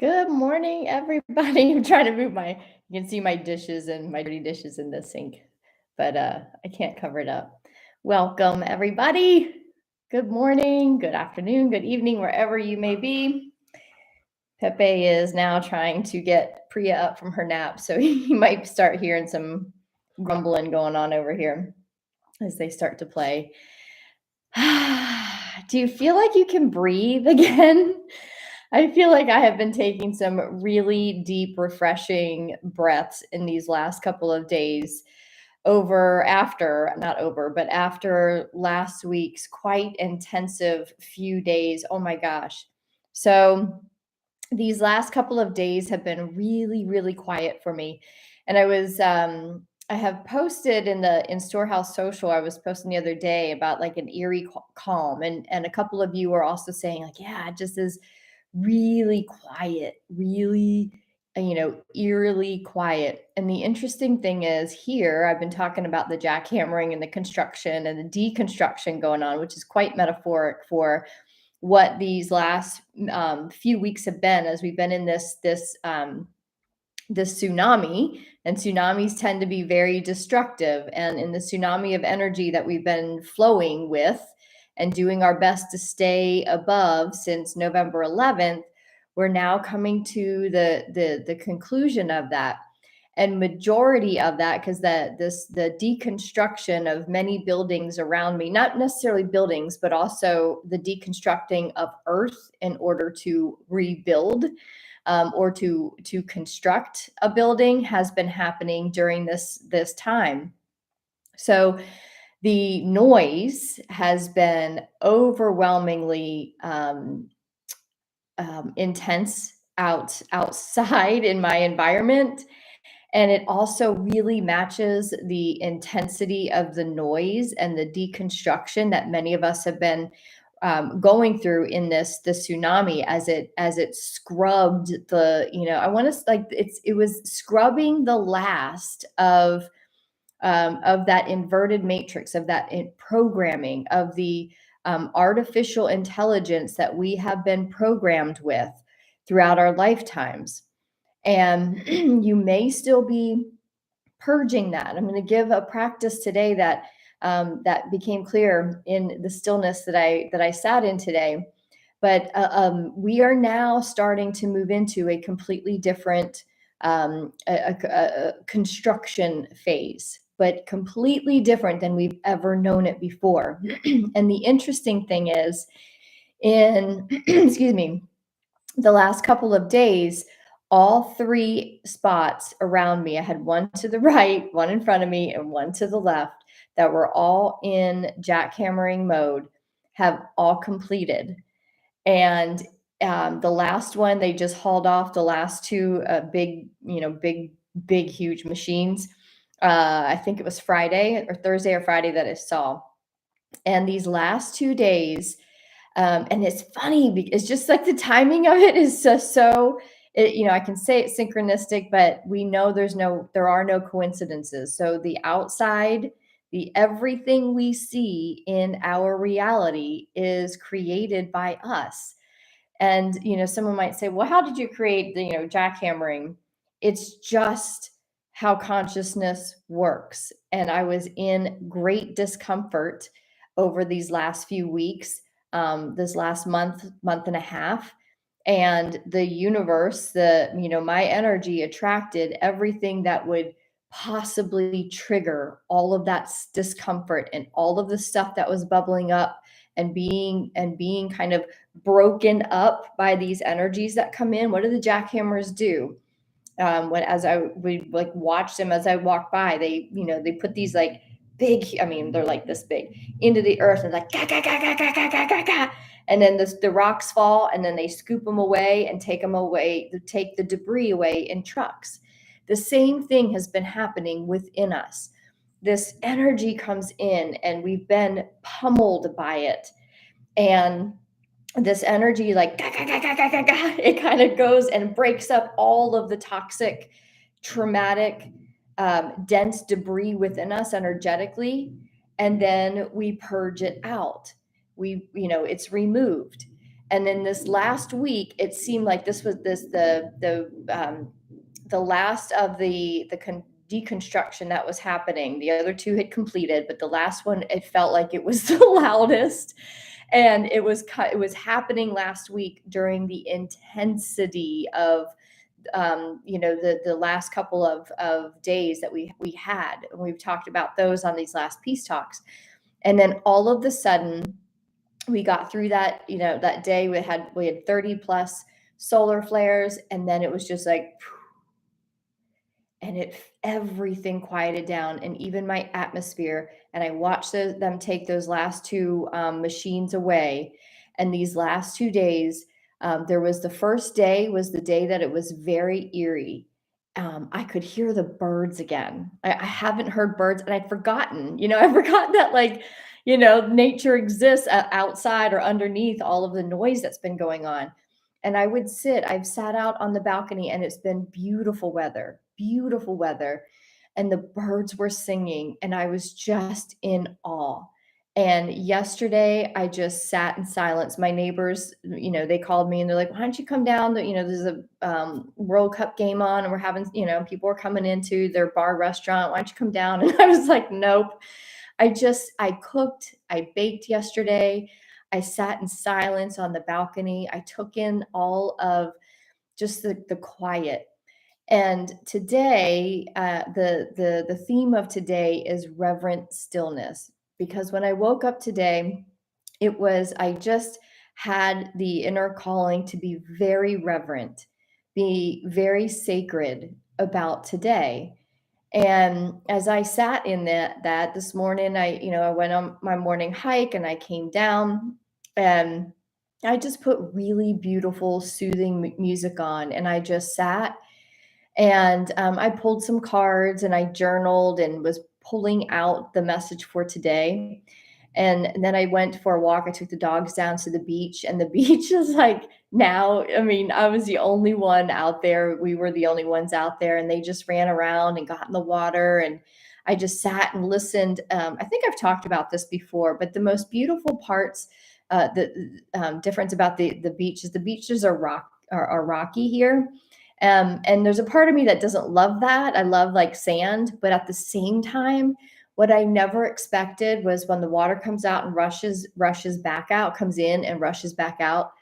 Good morning, everybody. I'm trying to move you can see my dishes and my dirty dishes in the sink, but I can't cover it up. Welcome, everybody. Good morning, good afternoon, good evening, wherever you may be. Pepe is now trying to get Priya up from her nap, so you might start hearing some grumbling going on over here as they start to play. Do you feel like you can breathe again? I feel like I have been taking some really deep, refreshing breaths in these last couple of days after last week's quite intensive few days. Oh my gosh. So these last couple of days have been really, really quiet for me. And I have posted in Storehouse Social, I was posting the other day about like an eerie calm. And a couple of you were also saying, like, yeah, it just is really quiet, really, eerily quiet. And the interesting thing is here, I've been talking about the jackhammering and the construction and the deconstruction going on, which is quite metaphoric for what these last few weeks have been as we've been in this tsunami, and tsunamis tend to be very destructive. And in the tsunami of energy that we've been flowing with and doing our best to stay above since November 11th, we're now coming to the conclusion of that. And majority of that, because the deconstruction of many buildings around me, not necessarily buildings, but also the deconstructing of earth in order to rebuild, or to construct a building, has been happening during this time. So the noise has been overwhelmingly intense outside in my environment. And it also really matches the intensity of the noise and the deconstruction that many of us have been going through in this tsunami, as it scrubbed I want to, like, it was scrubbing the last of that inverted matrix, of that programming, of the artificial intelligence that we have been programmed with throughout our lifetimes. And you may still be purging that. I'm going to give a practice today that became clear in the stillness that I sat in today. But we are now starting to move into a completely different a construction phase, but completely different than we've ever known it before. And the interesting thing is, in excuse me, the last couple of days, all three spots around me, I had one to the right, one in front of me, and one to the left, that were all in jackhammering mode, have all completed. And the last one, they just hauled off the last two big, huge machines. I think it was Friday or Thursday or Friday that I saw. And these last 2 days, and it's funny because just like the timing of it is I can say it's synchronistic, but we know there are no coincidences. So the outside, the everything we see in our reality is created by us. And someone might say, well, how did you create the jackhammering? It's just how consciousness works. And I was in great discomfort over these last few weeks, this last month and a half. And the universe, my energy attracted everything that would possibly trigger all of that discomfort and all of the stuff that was bubbling up and being kind of broken up by these energies that come in. What do the jackhammers do? When as I would like watch them as I walk by, they put these like big, I mean, they're like this big, into the earth, and like ga ga ga ga ga ga ga ga ga, and then the rocks fall, and then they scoop them away and take the debris away in trucks. The same thing has been happening within us. This energy comes in, and we've been pummeled by it. And this energy, like ga, ga, ga, ga, ga, ga, ga, it kind of goes and breaks up all of the toxic, traumatic, dense debris within us energetically, and then we purge it out. It's removed. And then this last week, it seemed like this was the last of the deconstruction that was happening. The other two had completed, but the last one, it felt like it was the loudest. And it was happening last week during the intensity of the last couple of days that we had. And we've talked about those on these last peace talks. And then all of the sudden, we got through that, that day. We had 30 plus solar flares, and then it was just like, and everything quieted down, and even my atmosphere. And I watched them take those last two machines away. And these last 2 days, there was the first day was the day that it was very eerie. I could hear the birds again. I haven't heard birds, and I'd forgotten. I forgot that, like, nature exists outside or underneath all of the noise that's been going on. And I've sat out on the balcony, and it's been beautiful weather. And the birds were singing, and I was just in awe. And yesterday, I just sat in silence. My neighbors, they called me and they're like, "Why don't you come down? There's a World Cup game on, and we're having, people are coming into their bar restaurant. Why don't you come down?" And I was like, "Nope." I cooked, I baked yesterday. I sat in silence on the balcony. I took in all of just the quiet. And today, the theme of today is reverent stillness. Because when I woke up today, I just had the inner calling to be very reverent, be very sacred about today. And as I sat in that this morning, I went on my morning hike, and I came down, and I just put really beautiful, soothing music on, and I just sat, and I pulled some cards, and I journaled and was pulling out the message for today. And then I went for a walk. I took the dogs down to the beach, and the beach is like, now, I mean, I was the only one out there. We were the only ones out there, and they just ran around and got in the water. And I just sat and listened. I think I've talked about this before, but the most beautiful parts, the difference about the beach is the beaches are rocky here. And there's a part of me that doesn't love that. I love like sand, but at the same time, what I never expected was when the water comes out and rushes back out, comes in and rushes back out.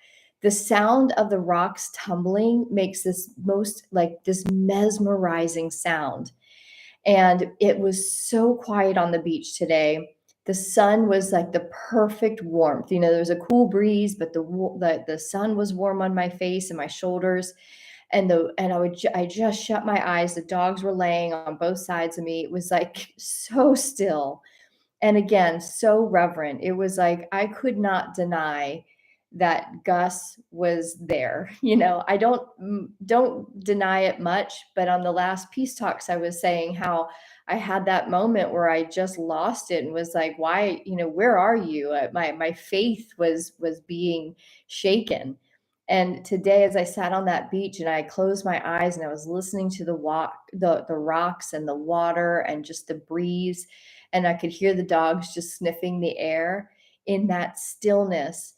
The sound of the rocks tumbling makes this mesmerizing sound. And it was so quiet on the beach today. The sun was like the perfect warmth. There was a cool breeze, but the sun was warm on my face and my shoulders. I just shut my eyes. The dogs were laying on both sides of me. It was like so still. And again, so reverent. It was like I could not deny that Gus was there. I don't deny it much, but on the last peace talks, I was saying how I had that moment where I just lost it and was like, "Why? Where are you?" My faith was being shaken. And today, as I sat on that beach and I closed my eyes and I was listening to the rocks and the water and just the breeze, and I could hear the dogs just sniffing the air in that stillness,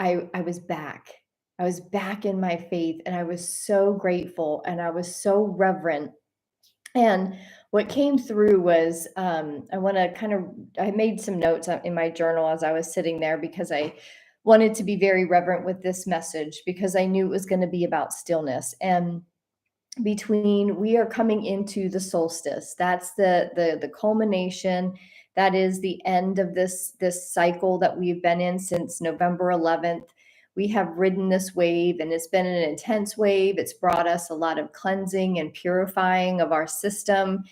I was back. I was back in my faith, and I was so grateful, and I was so reverent. And what came through was, I made some notes in my journal as I was sitting there, because I wanted to be very reverent with this message, because I knew it was going to be about stillness. And we are coming into the solstice. That's the culmination. That is the end of this cycle that we've been in since November 11th. We have ridden this wave, and it's been an intense wave. It's brought us a lot of cleansing and purifying of our system.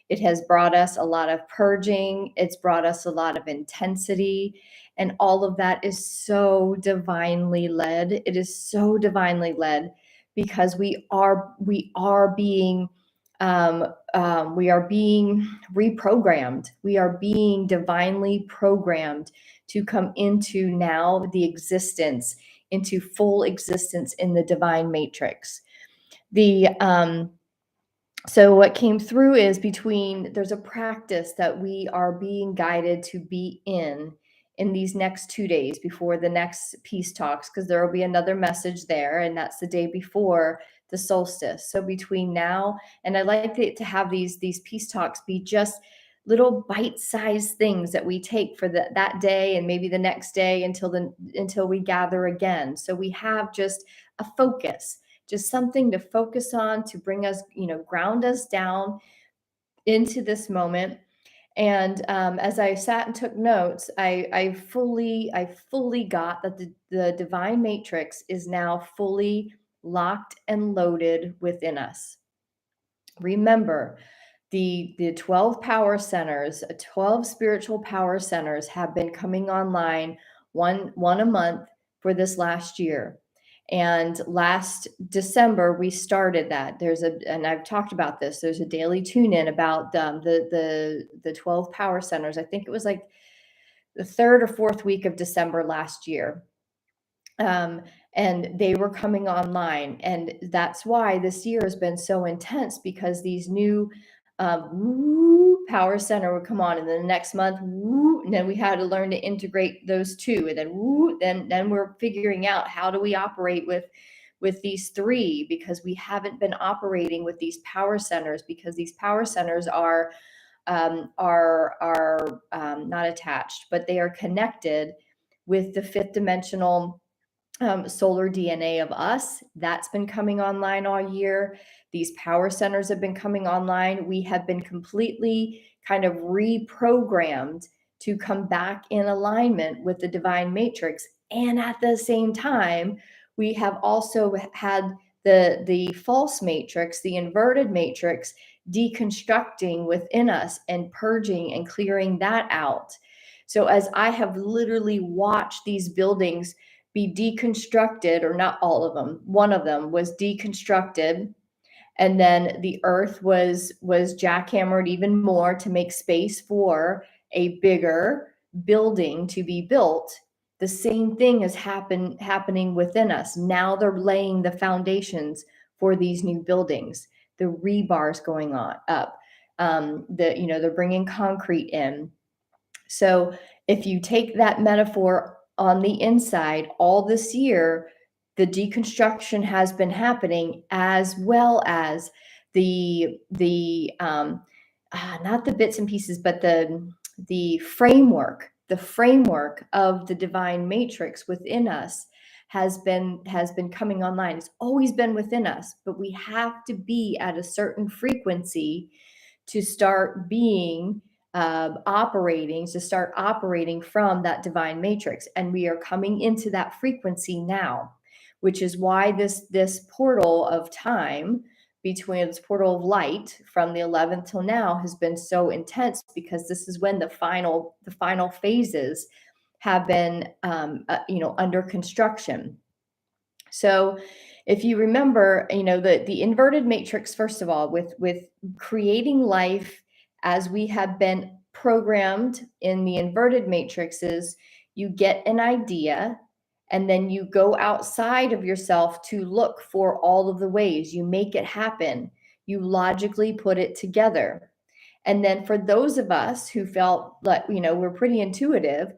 It has brought us a lot of purging. It's brought us a lot of intensity, and all of that is so divinely led. It is so divinely led, because we are being reprogrammed. We are being divinely programmed to come into now the existence, into full existence in the divine matrix. The So what came through is, there's a practice that we are being guided to be in in these next 2 days before the next peace talks, because there will be another message there, and that's the day before the solstice. So between now, and I like to have these peace talks be just little bite-sized things that we take for that day and maybe the next day until we gather again. So we have just a focus, just something to focus on to bring us, ground us down into this moment. And as I sat and took notes, I fully got that the divine matrix is now fully locked and loaded within us. Remember, the 12 power centers, 12 spiritual power centers have been coming online one a month for this last year. And last December we started that. And I've talked about this. There's a daily tune in about the 12 power centers. I think it was like the third or fourth week of December last year. Um, and they were coming online. And that's why this year has been so intense, because these new power center would come on, and then the next month, and then we had to learn to integrate those two, and then we're figuring out how do we operate with these three, because we haven't been operating with these power centers, because these power centers are not attached, but they are connected with the fifth dimensional solar DNA of us. That's been coming online all year. These power centers have been coming online. We have been completely kind of reprogrammed to come back in alignment with the divine matrix. And at the same time, we have also had the false matrix, the inverted matrix, deconstructing within us and purging and clearing that out. So as I have literally watched these buildings be deconstructed, or not all of them, one of them was deconstructed, and then the earth was jackhammered even more to make space for a bigger building to be built. The same thing is happening within us. Now they're laying the foundations for these new buildings. The rebars going on up. They're bringing concrete in. So if you take that metaphor on the inside, all this year, the deconstruction has been happening, as well as not the bits and pieces, but the framework of the divine matrix within us has been coming online. It's always been within us, but we have to be at a certain frequency to start operating from that divine matrix. And we are coming into that frequency now, which is why this portal of time, between this portal of light from the 11th till now, has been so intense, because this is when the final phases have been under construction. So if you remember, the inverted matrix, first of all, with creating life as we have been programmed in the inverted matrices, you get an idea, and then you go outside of yourself to look for all of the ways. You make it happen. You logically put it together. And then for those of us who felt like, we're pretty intuitive,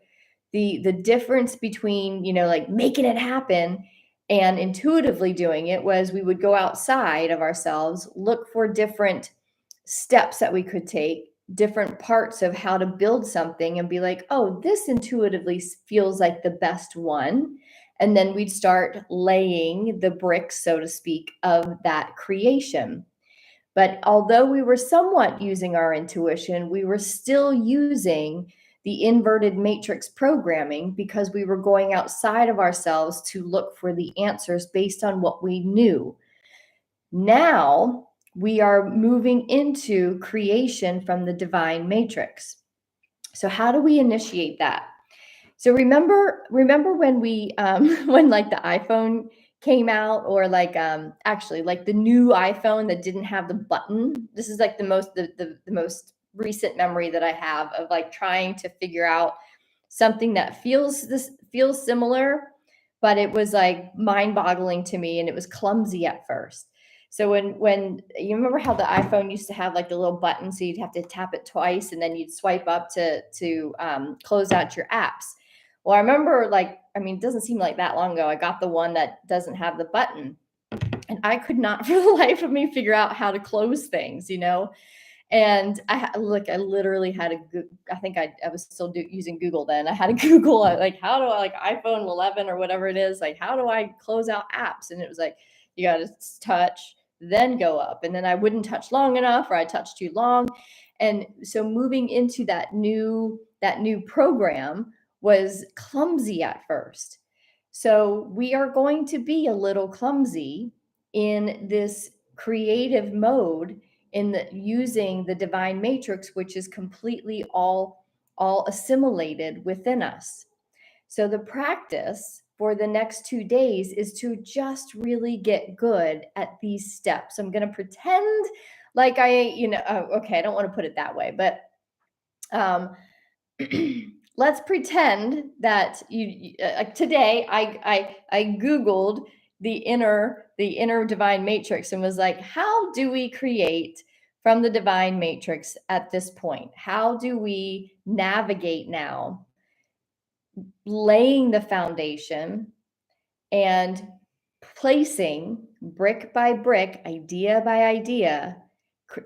the difference between, like making it happen and intuitively doing it was, we would go outside of ourselves, look for different steps that we could take, different parts of how to build something, and be like, oh, this intuitively feels like the best one. And then we'd start laying the bricks, so to speak, of that creation. But although we were somewhat using our intuition, we were still using the inverted matrix programming, because we were going outside of ourselves to look for the answers based on what we knew. Now we are moving into creation from the divine matrix. So how do we initiate that? So remember when we when like the iPhone came out, or like actually like the new iPhone that didn't have the button. This is like the most recent memory that I have of like trying to figure out something that feels similar, but it was like mind-boggling to me, and it was clumsy at first. So when you remember how the iPhone used to have like the little button, so you'd have to tap it twice, and then you'd swipe up to close out your apps. Well, I remember, like, I mean, it doesn't seem like that long ago, I got the one that doesn't have the button, and I could not for the life of me figure out how to close things, you know? And look, I literally had to I think I was still using Google then. I had to Google like, how do I, like, iPhone 11 or whatever it is, like, how do I close out apps? And it was like, you got to touch, then go up. And then I wouldn't touch long enough, or I touched too long. And so moving into that new program was clumsy at first. So we are going to be a little clumsy in this creative mode, in the using the divine matrix, which is completely all assimilated within us. So the practice for the next 2 days is to just really get good at these steps. I'm going to pretend like okay, I don't want to put it that way, but um, let's pretend that today I googled the inner divine matrix and was like, how do we create from the divine matrix at this point? How do we navigate now, laying the foundation and placing brick by brick, idea by idea,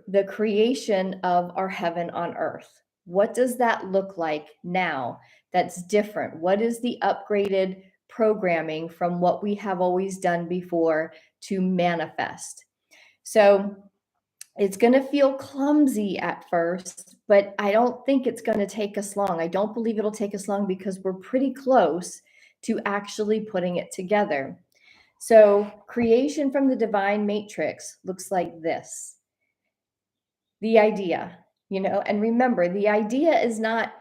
the creation of our heaven on earth? What does that look like now that's different? What is the upgraded programming from what we have always done before to manifest? So it's going to feel clumsy at first, but I don't think it's going to take us long. I don't believe it'll take us long because we're pretty close to actually putting it together. So, creation from the divine matrix looks like this: the idea, and remember, the idea is not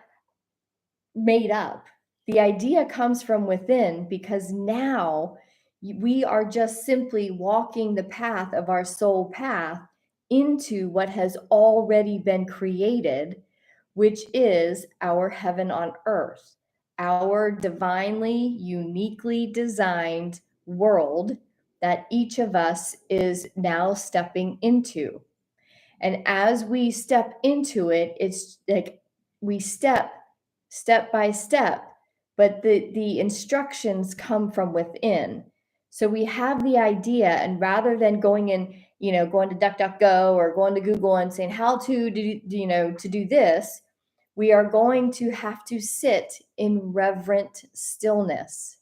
made up. The idea comes from within, because now we are just simply walking the path of our soul path into what has already been created, which is our heaven on earth, our divinely, uniquely designed world that each of us is now stepping into. And as we step into it, it's like we step by step, but the instructions come from within. So we have the idea, and rather than going to DuckDuckGo or going to Google and saying how to to do this, we are going to have to sit in reverent stillness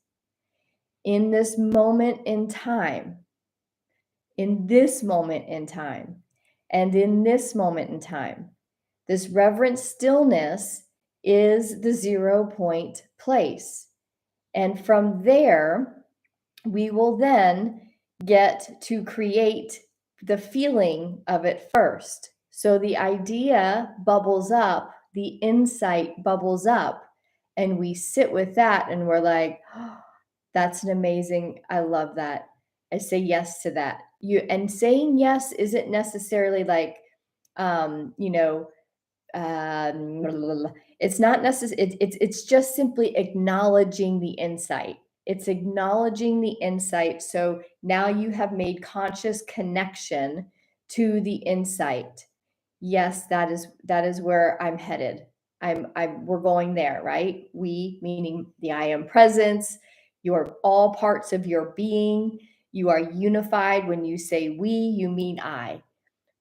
in this moment in time, in this moment in time, and in this moment in time. This reverent stillness is the 0 point place. And from there, we will then get to create the feeling of it first. So the idea bubbles up, the insight bubbles up, and we sit with that and we're like, oh, that's an amazing, I love that. I say yes to that. And saying yes isn't necessarily like, you know, it's not necessary. It's just simply acknowledging the insight. It's acknowledging the insight. So now you have made conscious connection to the insight. Yes, that is where I'm headed. We're going there, right? We, meaning the I am presence, your all parts of your being. You are unified. When you say we, you mean I.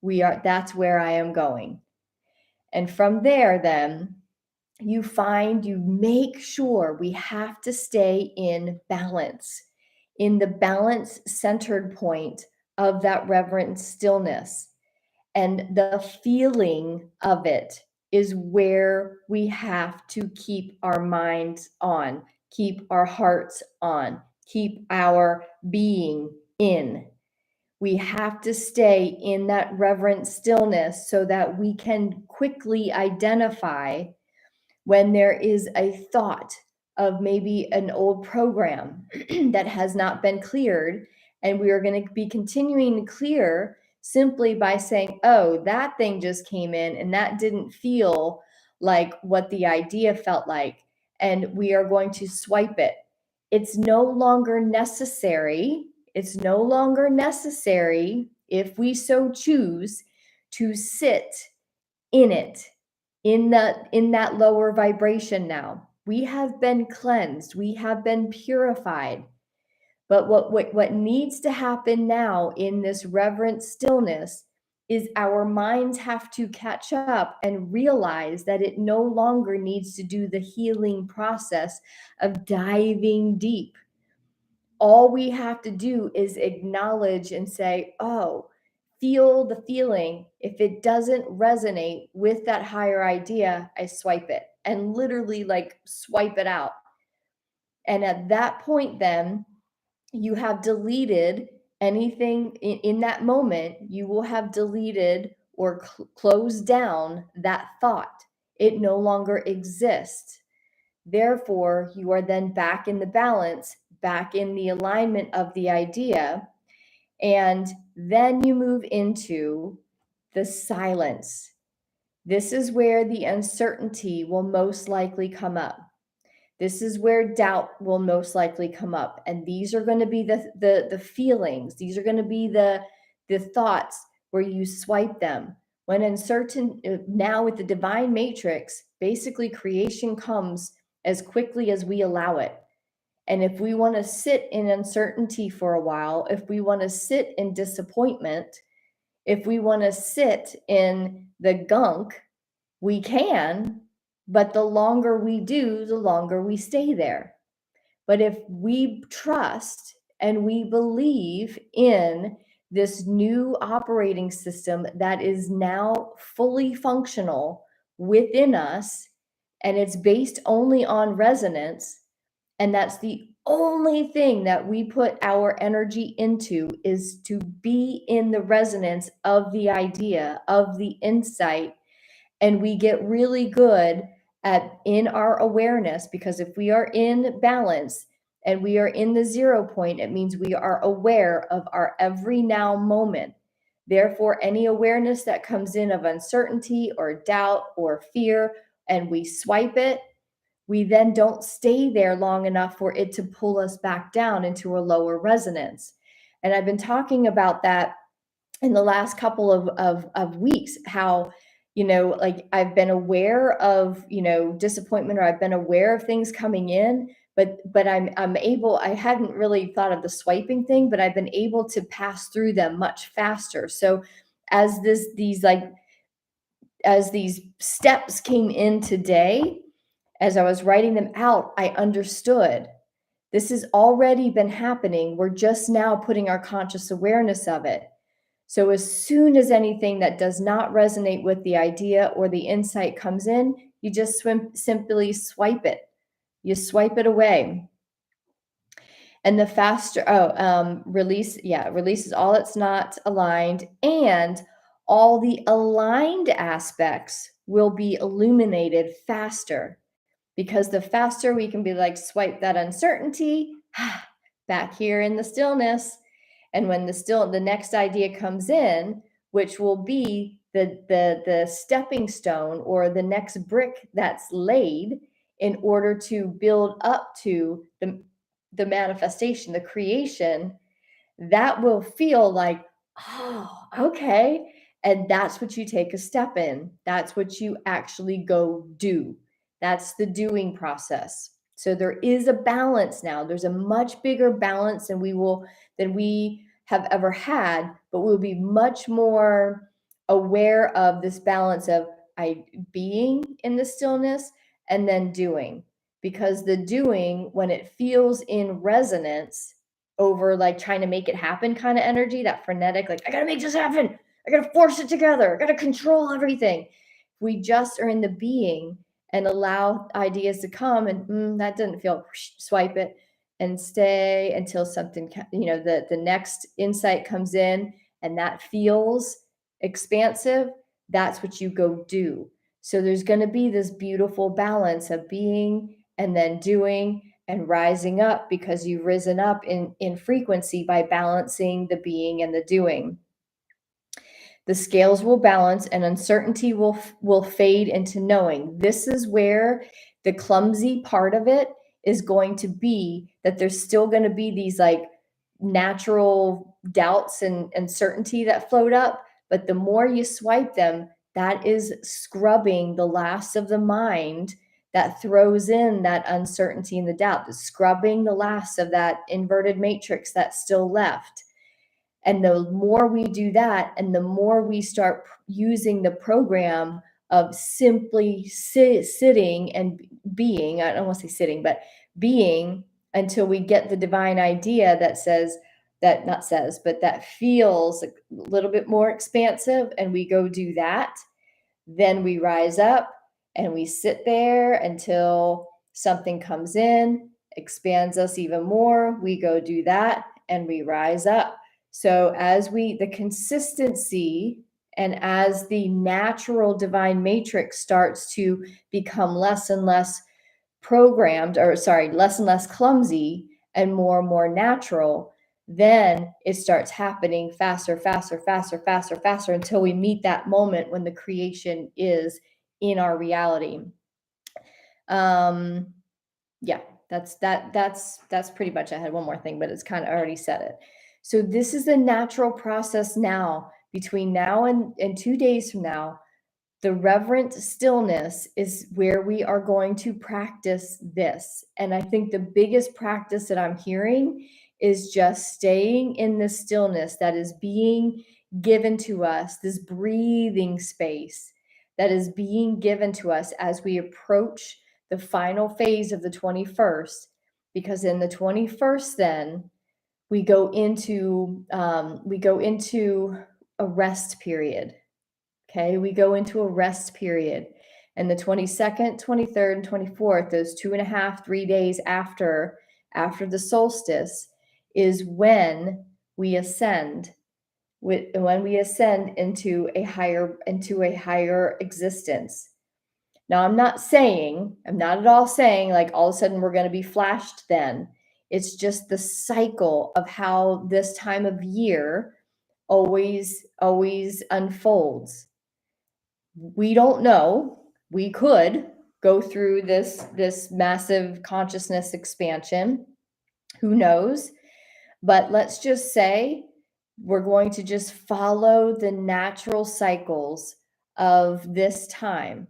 That's where I am going. And from there, then you make sure we have to stay in balance, in the balance centered point of that reverent stillness. And the feeling of it is where we have to keep our minds on, keep our hearts on, keep our being in. We have to stay in that reverent stillness so that we can quickly identify when there is a thought of maybe an old program that has not been cleared. And we are going to be continuing to clear simply by saying, oh, that thing just came in and that didn't feel like what the idea felt like. And we are going to swipe it. It's no longer necessary. It's no longer necessary, if we so choose, to sit in it, in that lower vibration now. We have been cleansed. We have been purified. But what needs to happen now in this reverent stillness is our minds have to catch up and realize that it no longer needs to do the healing process of diving deep. All we have to do is acknowledge and say, oh, feel the feeling. If it doesn't resonate with that higher idea, I swipe it and literally like swipe it out. And at that point, then you have deleted anything in that moment, you will have deleted or closed down that thought. It no longer exists. Therefore, you are then back in the balance, back in the alignment of the idea. And then you move into the silence. This is where the uncertainty will most likely come up. This is where doubt will most likely come up. And these are going to be the feelings. These are going to be the thoughts where you swipe them. When uncertain, now with the divine matrix, basically creation comes as quickly as we allow it. And if we want to sit in uncertainty for a while, if we want to sit in disappointment, if we want to sit in the gunk, we can, but the longer we do, the longer we stay there. But if we trust and we believe in this new operating system that is now fully functional within us, and it's based only on resonance, and that's the only thing that we put our energy into is to be in the resonance of the idea, of the insight. And we get really good at in our awareness, because if we are in balance and we are in the 0 point, it means we are aware of our every now moment. Therefore, any awareness that comes in of uncertainty or doubt or fear, and we swipe it, we then don't stay there long enough for it to pull us back down into a lower resonance. And I've been talking about that in the last couple of weeks, how, like I've been aware of, disappointment, or I've been aware of things coming in, but I'm able, I hadn't really thought of the swiping thing, but I've been able to pass through them much faster. So as as these steps came in today, as I was writing them out, I understood this has already been happening. We're just now putting our conscious awareness of it. So as soon as anything that does not resonate with the idea or the insight comes in, you just simply swipe it. You swipe it away. And the faster, release, releases all that's not aligned, and all the aligned aspects will be illuminated faster, because the faster we can be like, swipe that uncertainty, back here in the stillness. And when the next idea comes in, which will be the stepping stone or the next brick that's laid in order to build up to the manifestation, the creation, that will feel like, oh, okay. And that's what you take a step in. That's what you actually go do. That's the doing process. So there is a balance now. There's a much bigger balance than we have ever had, but we'll be much more aware of this balance of being in the stillness and then doing. Because the doing, when it feels in resonance over like trying to make it happen kind of energy, that frenetic, like, I gotta make this happen, I gotta force it together, I gotta control everything. We just are in the being and allow ideas to come, and that didn't feel, swipe it and stay until something, the next insight comes in and that feels expansive. That's what you go do. So there's going to be this beautiful balance of being and then doing and rising up, because you've risen up in frequency by balancing the being and the doing. The scales will balance and uncertainty will fade into knowing. This is where the clumsy part of it is going to be, that there's still going to be these like natural doubts and uncertainty that float up. But the more you swipe them, that is scrubbing the last of the mind that throws in that uncertainty and the doubt, the scrubbing the last of that inverted matrix that's still left. And the more we do that, and the more we start using the program of simply sitting and being, I don't want to say sitting, but being, until we get the divine idea that says, that not says, but that feels a little bit more expansive, and we go do that, then we rise up and we sit there until something comes in, expands us even more. We go do that and we rise up. So as the consistency, and as the natural divine matrix starts to become less and less programmed, or sorry, less and less clumsy and more natural, then it starts happening faster, faster, faster, faster, faster, until we meet that moment when the creation is in our reality. Yeah, that's pretty much. I had one more thing, but it's kind of already said it. So this is the natural process now, between now and 2 days from now. The reverent stillness is where we are going to practice this. And I think the biggest practice that I'm hearing is just staying in the stillness that is being given to us, this breathing space that is being given to us as we approach the final phase of the 21st. Because in the 21st, then we go into a rest period. Okay, we go into a rest period. And the 22nd, 23rd, and 24th, those 2.5, 3 days after the solstice, is when we ascend. When we ascend into a higher existence. Now, I'm not at all saying like all of a sudden we're going to be flashed then. It's just the cycle of how this time of year always unfolds. We don't know. We could go through this massive consciousness expansion. Who knows? But let's just say we're going to just follow the natural cycles of this time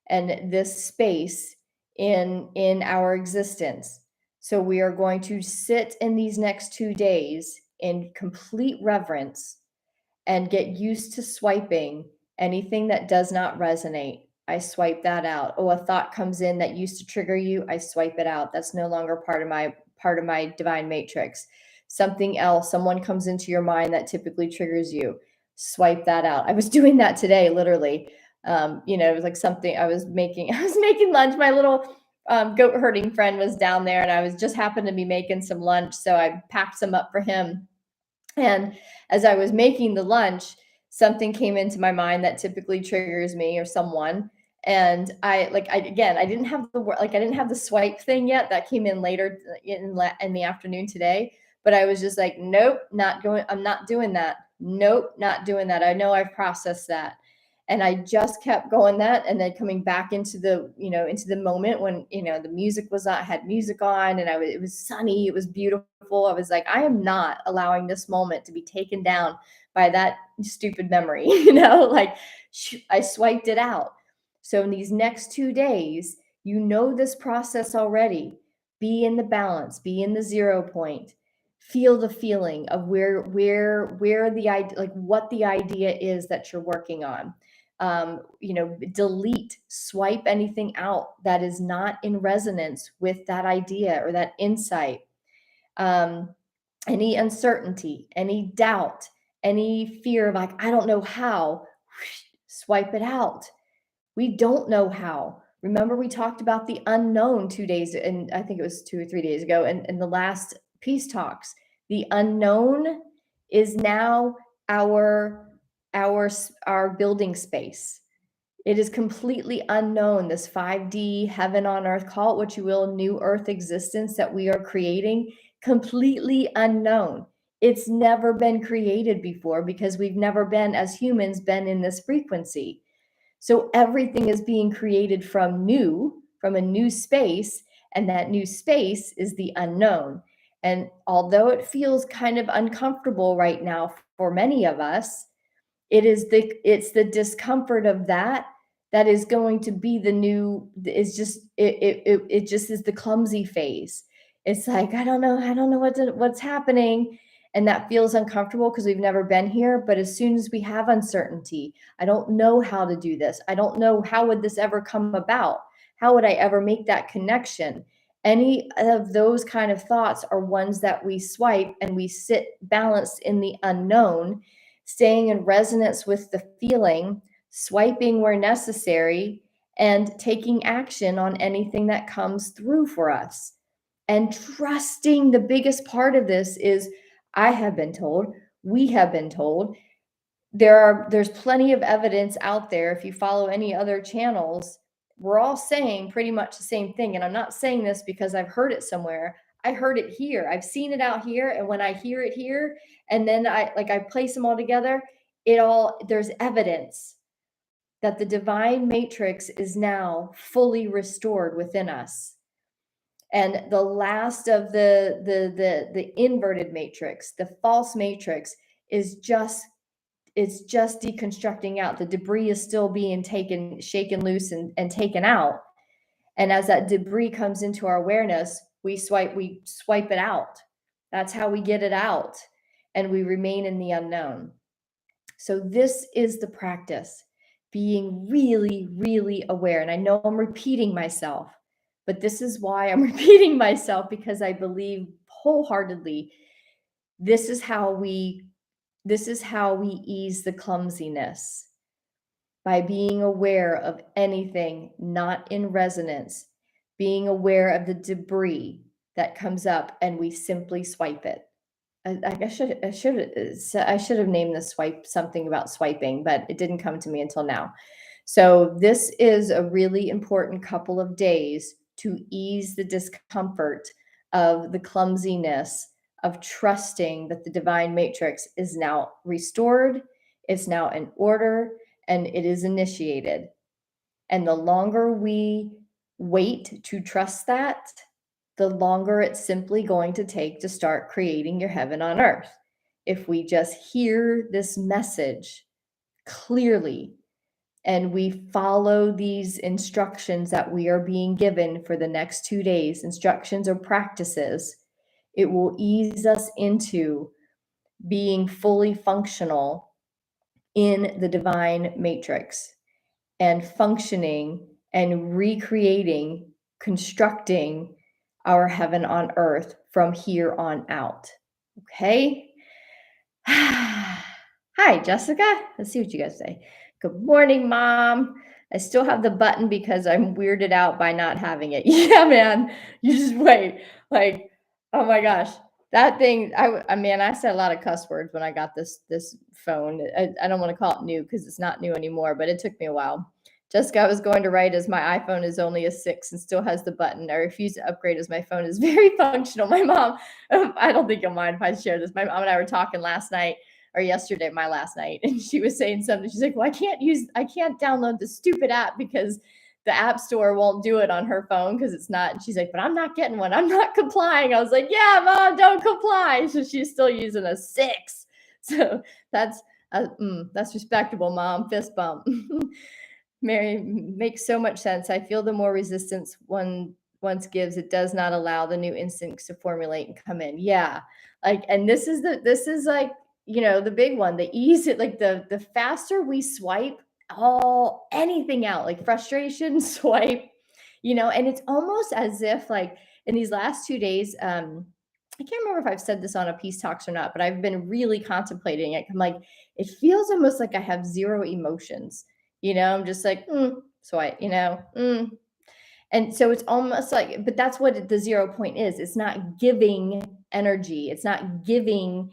and this space in our existence. So we are going to sit in these next 2 days in complete reverence and get used to swiping anything that does not resonate. I swipe that out. Oh, a thought comes in that used to trigger you, I swipe it out. That's no longer part of my divine matrix. Something else, someone comes into your mind that typically triggers you, swipe that out. I was doing that today, literally. It was like something I was making lunch. My little goat herding friend was down there, and I was just happened to be making some lunch, so I packed some up for him. And as I was making the lunch, something came into my mind that typically triggers me or someone. And I didn't have I didn't have the swipe thing yet. That came in later in the afternoon today. But I was just like, nope, not going. I'm not doing that. Nope, not doing that. I know I've processed that. And I just kept going that, and then coming back into the moment when, the music was on, I had music on, and it was sunny. It was beautiful. I was like, I am not allowing this moment to be taken down by that stupid memory, like I swiped it out. So in these next 2 days, this process already. Be in the balance, be in the 0 point. Feel the feeling of where the idea, like what the idea is that you're working on. Delete, swipe anything out that is not in resonance with that idea or that insight. Any uncertainty, any doubt, any fear of like, I don't know how, swipe it out. We don't know how. Remember, we talked about the unknown 2 days, and I think it was 2 or 3 days ago, in the last peace talks. The unknown is now our building space. It is completely unknown. This 5D heaven on earth, call it what you will, new earth existence that we are creating, completely unknown. It's never been created before because we've never been, as humans, been in this frequency. So everything is being created from a new space, and that new space is the unknown. And although it feels kind of uncomfortable right now for many of us, it's the discomfort of that that is going to be the new, is just it just is the clumsy phase. It's like, I don't know what's happening. And that feels uncomfortable because we've never been here. But as soon as we have uncertainty, I don't know how to do this. I don't know, how would this ever come about? How would I ever make that connection? Any of those kind of thoughts are ones that we swipe, and we sit balanced in the unknown, staying in resonance with the feeling, swiping where necessary, and taking action on anything that comes through for us. And trusting, the biggest part of this is, I have been told, we have been told, there's plenty of evidence out there. If you follow any other channels, we're all saying pretty much the same thing. And I'm not saying this because I've heard it somewhere. I heard it here. I've seen it out here. And when I hear it here, and then I place them all together, there's evidence that the divine matrix is now fully restored within us. And the last of the inverted matrix, the false matrix, is just, it's just deconstructing out. The debris is still being shaken loose and taken out. And as that debris comes into our awareness, we swipe it out. That's how we get it out. And we remain in the unknown. So this is the practice, being really, really aware. And I know I'm repeating myself, but this is why I'm repeating myself, because I believe wholeheartedly this is how we ease the clumsiness, by being aware of anything not in resonance, being aware of the debris that comes up, and we simply swipe it. I should have named this swipe something about swiping, but it didn't come to me until now. So this is a really important couple of days to ease the discomfort of the clumsiness of trusting that the divine matrix is now restored, it's now in order, and it is initiated. And the longer we wait to trust that, the longer it's simply going to take to start creating your heaven on earth. If we just hear this message clearly and we follow these instructions that we are being given for the next 2 days, instructions or practices, it will ease us into being fully functional in the divine matrix, and functioning and recreating, constructing our heaven on earth from here on out. Okay? Hi, Jessica. Let's see what you guys say. Good morning, Mom. I still have the button because I'm weirded out by not having it. Yeah, man. You just wait. Like, oh my gosh. That thing, I said a lot of cuss words when I got this phone. I don't want to call it new because it's not new anymore, but it took me a while. Jessica was going to write, as my iPhone is only a 6 and still has the button. I refuse to upgrade as my phone is very functional. My mom, I don't think you'll mind if I share this. My mom and I were talking last night, or yesterday, my last night, and she was saying something. She's like, well, I can't download the stupid app because the app store won't do it on her phone because it's not. And she's like, but I'm not getting one. I'm not complying. I was like, yeah, Mom, don't comply. So she's still using a 6. So that's respectable, Mom. Fist bump. Mary, makes so much sense. I feel the more resistance one once gives, it does not allow the new instincts to formulate and come in. Yeah. Like, and this is like, the big one, the ease it, like the faster we swipe anything out, like frustration, swipe, and it's almost as if, like, in these last 2 days, I can't remember if I've said this on a Peace Talks or not, but I've been really contemplating it. I'm like, it feels almost like I have zero emotions. I'm just like, so and so it's almost like, but that's what the 0 point is. It's not giving energy. It's not feeding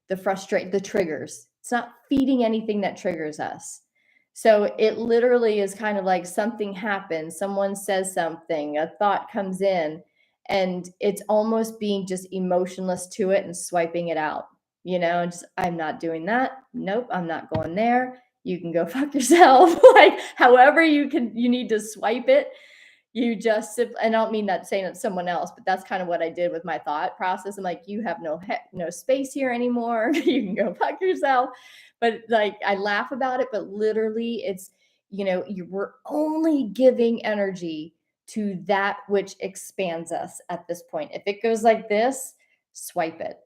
the triggers. It's not feeding anything that triggers us. So it literally is kind of like something happens, someone says something, a thought comes in, and it's almost being just emotionless to it and swiping it out. Just, I'm not doing that. Nope, I'm not going there. You can go fuck yourself. Like, however you need to swipe it, You just and I don't mean that saying it to someone else, but that's kind of what I did with my thought process. I'm like, you have no space here anymore. You can go fuck yourself. But like, I laugh about it, but literally, it's we're only giving energy to that which expands us at this point. If it goes like this, swipe it.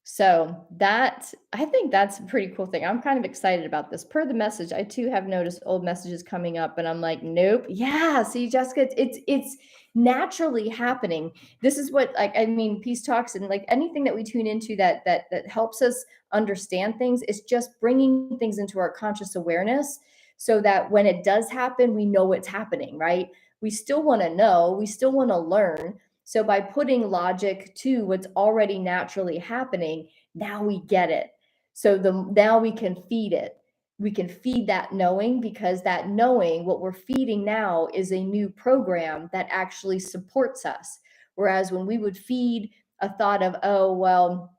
So that, I think that's a pretty cool thing. I'm kind of excited about this. Per the message, I too have noticed old messages coming up, and I'm like, nope. Yeah, see, Jessica, it's naturally happening. This is what, like, I mean, peace talks and like anything that we tune into that helps us understand things, is just bringing things into our conscious awareness, so that when it does happen, we know it's happening, right? We still want to know, we still want to learn, so by putting logic to what's already naturally happening, now we get it. So now we can feed it. We can feed that knowing, because that knowing, what we're feeding now, is a new program that actually supports us. Whereas when we would feed a thought of, oh, well,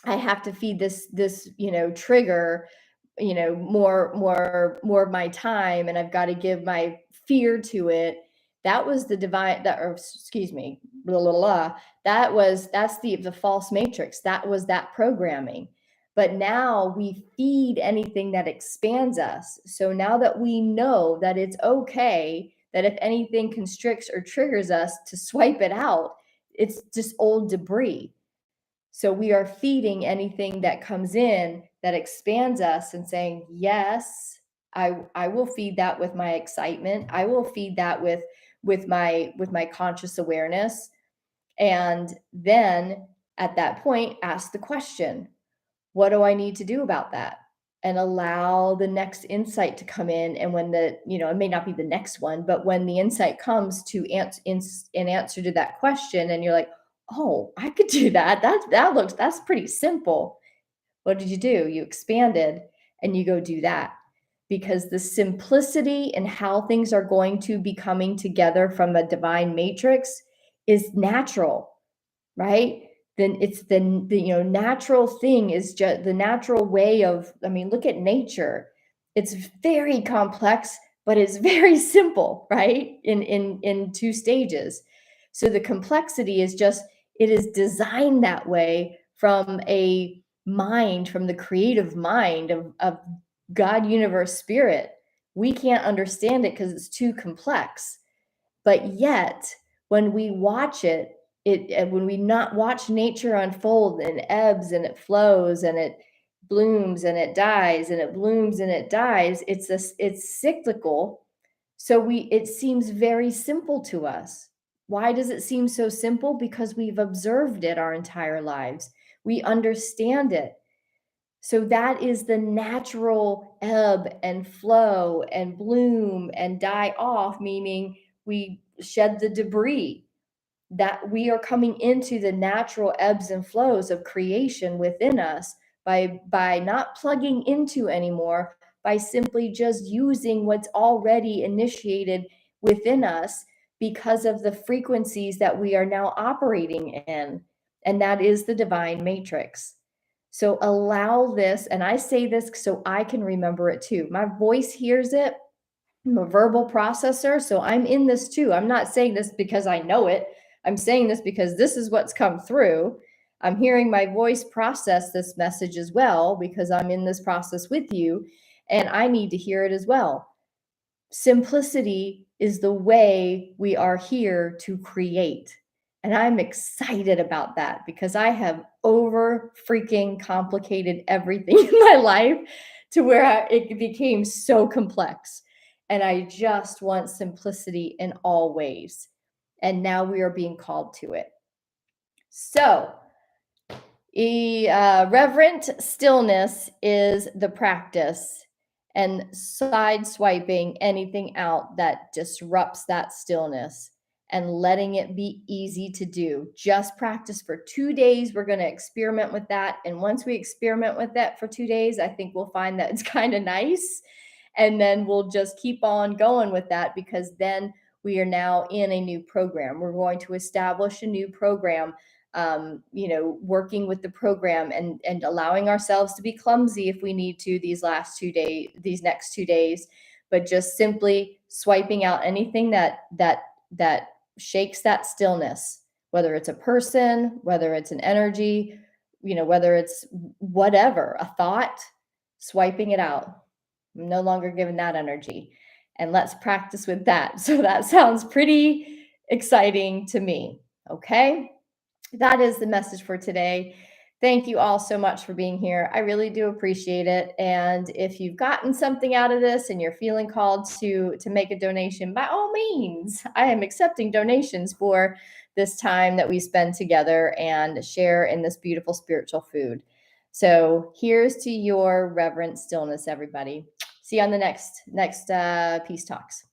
I have to feed this trigger, more of my time, and I've got to give my fear to it. That was the divine, that, or excuse me, blah, blah, blah. That's the false matrix. That was that programming. But now we feed anything that expands us. So now that we know that it's okay, that if anything constricts or triggers us, to swipe it out, it's just old debris. So we are feeding anything that comes in that expands us, and saying, yes, I will feed that with my excitement. I will feed that with my conscious awareness. And then at that point, ask the question, what do I need to do about that? And allow the next insight to come in. And when it may not be the next one, but when the insight comes to in answer to that question, and you're like, oh, I could do that. That's pretty simple. What did you do? You expanded, and you go do that. Because the simplicity and how things are going to be coming together from a divine matrix is natural, right? Then it's the natural thing, is just the natural way of, I mean, look at nature. It's very complex, but it's very simple, right? In two stages. So the complexity is just, it is designed that way from a mind, from the creative mind of God, universe, spirit. We can't understand it because it's too complex. But yet, when we watch it, when we not watch nature unfold, and it ebbs and it flows, and it blooms and it dies, and it blooms and it dies, it's cyclical. So it seems very simple to us. Why does it seem so simple? Because we've observed it our entire lives. We understand it. So that is the natural ebb and flow and bloom and die off, meaning we shed the debris. That we are coming into the natural ebbs and flows of creation within us by not plugging into anymore, by simply just using what's already initiated within us, because of the frequencies that we are now operating in. And that is the divine matrix. So allow this, and I say this so I can remember it too. My voice hears it. I'm a verbal processor, so I'm in this too. I'm not saying this because I know it. I'm saying this because this is what's come through. I'm hearing my voice process this message as well, because I'm in this process with you, and I need to hear it as well. Simplicity is the way we are here to create. And I'm excited about that, because I have over freaking complicated everything in my life to where it became so complex. And I just want simplicity in all ways. And now we are being called to it. So, reverent stillness is the practice, and side swiping anything out that disrupts that stillness, and letting it be easy to do. Just practice for 2 days. We're going to experiment with that. And once we experiment with that for 2 days, I think we'll find that it's kind of nice. And then we'll just keep on going with that, because then we are now in a new program. We're going to establish a new program, working with the program, and allowing ourselves to be clumsy if we need to these next 2 days, but just simply swiping out anything that that shakes that stillness, whether it's a person, whether it's an energy, whether it's whatever, a thought, swiping it out. I'm no longer giving that energy. And let's practice with that. So that sounds pretty exciting to me. Okay. That is the message for today. Thank you all so much for being here. I really do appreciate it. And if you've gotten something out of this and you're feeling called to make a donation, by all means, I am accepting donations for this time that we spend together and share in this beautiful spiritual food. So here's to your reverent stillness, everybody. See you on the next Peace Talks.